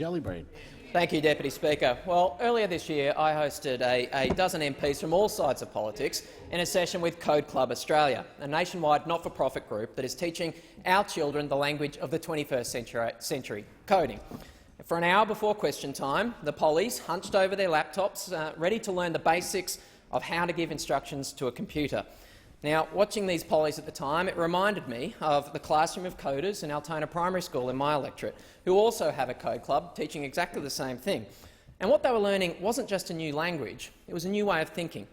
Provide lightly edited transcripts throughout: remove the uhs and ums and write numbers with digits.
Jellybrain. Thank you, Deputy Speaker. Well, earlier this year I hosted a dozen MPs from all sides of politics in a session with Code Club Australia, a nationwide not-for-profit group that is teaching our children the language of the 21st century, coding. For an hour before question time, the pollies hunched over their laptops, ready to learn the basics of how to give instructions to a computer. Now, watching these pollies at the time, it reminded me of the classroom of coders in Altona Primary School in my electorate, who also have a code club teaching exactly the same thing. And what they were learning wasn't just a new language, it was a new way of thinking,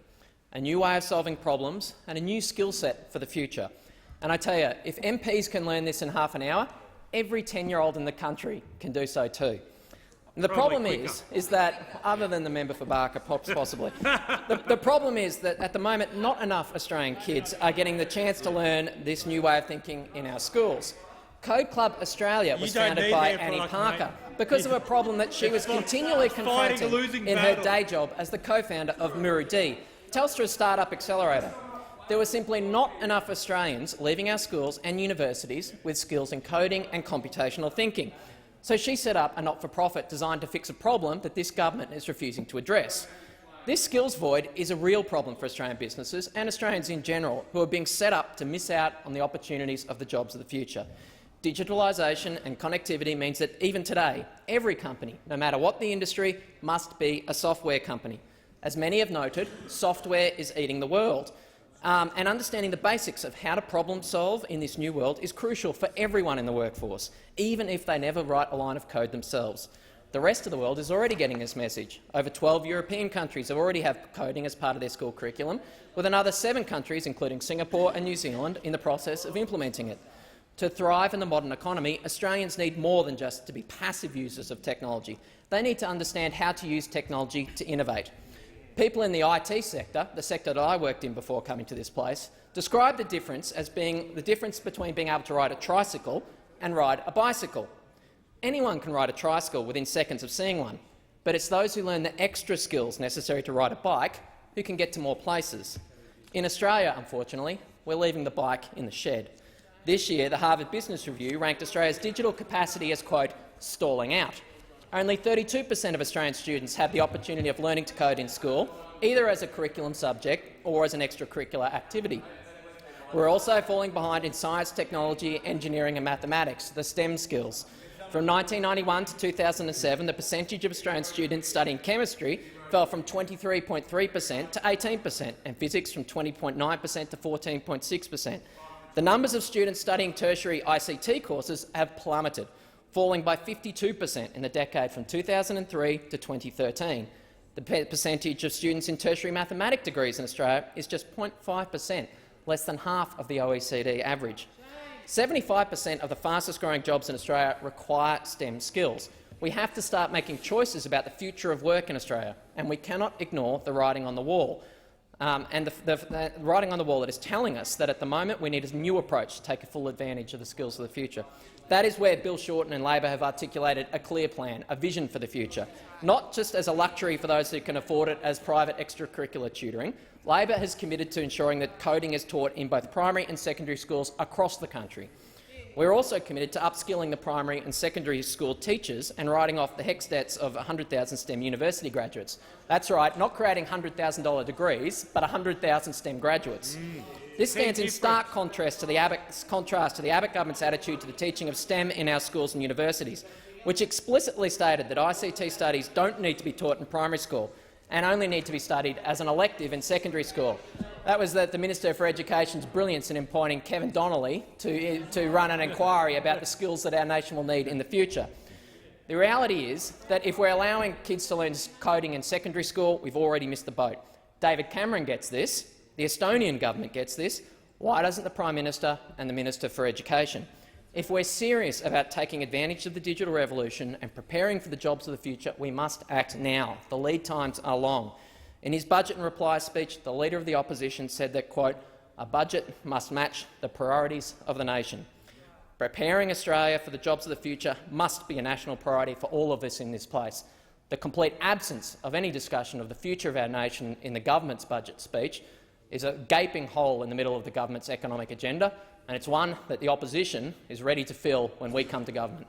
a new way of solving problems and a new skill set for the future. And I tell you, if MPs can learn this in half an hour, every 10-year-old in the country can do so too. And the problem is that, other than the member for Barker, possibly, the problem is that at the moment not enough Australian kids are getting the chance to learn this new way of thinking in our schools. Code Club Australia was founded by Annie Parker because of a problem that she was continually confronting in her day job as the co-founder of Muru-D, Telstra's startup accelerator. There were simply not enough Australians leaving our schools and universities with skills in coding and computational thinking. So she set up a not-for-profit designed to fix a problem that this government is refusing to address. This skills void is a real problem for Australian businesses and Australians in general, who are being set up to miss out on the opportunities of the jobs of the future. Digitalisation and connectivity means that even today, every company, no matter what the industry, must be a software company. As many have noted, software is eating the world. And understanding the basics of how to problem-solve in this new world is crucial for everyone in the workforce, even if they never write a line of code themselves. The rest of the world is already getting this message. Over 12 European countries already have coding as part of their school curriculum, with another 7 countries, including Singapore and New Zealand, in the process of implementing it. To thrive in the modern economy, Australians need more than just to be passive users of technology. They need to understand how to use technology to innovate. People in the IT sector, the sector that I worked in before coming to this place, describe the difference as being the difference between being able to ride a tricycle and ride a bicycle. Anyone can ride a tricycle within seconds of seeing one, but it's those who learn the extra skills necessary to ride a bike who can get to more places. In Australia, unfortunately, we're leaving the bike in the shed. This year, the Harvard Business Review ranked Australia's digital capacity as, quote, stalling out. Only 32% of Australian students have the opportunity of learning to code in school, either as a curriculum subject or as an extracurricular activity. We're also falling behind in science, technology, engineering and mathematics, the STEM skills. From 1991 to 2007, the percentage of Australian students studying chemistry fell from 23.3% to 18%, and physics from 20.9% to 14.6%. The numbers of students studying tertiary ICT courses have plummeted, falling by 52% in the decade from 2003 to 2013. The percentage of students in tertiary mathematics degrees in Australia is just 0.5%, less than half of the OECD average. 75% of the fastest-growing jobs in Australia require STEM skills. We have to start making choices about the future of work in Australia, and we cannot ignore the writing on the wall. The writing on the wall that is telling us that at the moment we need a new approach to take full advantage of the skills of the future. That is where Bill Shorten and Labor have articulated a clear plan, a vision for the future, not just as a luxury for those who can afford it as private extracurricular tutoring. Labor has committed to ensuring that coding is taught in both primary and secondary schools across the country. We're also committed to upskilling the primary and secondary school teachers and writing off the HECS debts of 100,000 STEM university graduates. That's right, not creating $100,000 degrees, but 100,000 STEM graduates. This stands in stark contrast to the Abbott government's attitude to the teaching of STEM in our schools and universities, which explicitly stated that ICT studies don't need to be taught in primary school and only need to be studied as an elective in secondary school. That was the Minister for Education's brilliance in appointing Kevin Donnelly to run an inquiry about the skills that our nation will need in the future. The reality is that if we're allowing kids to learn coding in secondary school, we've already missed the boat. David Cameron gets this. The Estonian government gets this. Why doesn't the Prime Minister and the Minister for Education? If we're serious about taking advantage of the digital revolution and preparing for the jobs of the future, we must act now. The lead times are long. In his budget and reply speech, the Leader of the Opposition said that, quote, a budget must match the priorities of the nation. Preparing Australia for the jobs of the future must be a national priority for all of us in this place. The complete absence of any discussion of the future of our nation in the government's budget speech is a gaping hole in the middle of the government's economic agenda, and it's one that the opposition is ready to fill when we come to government.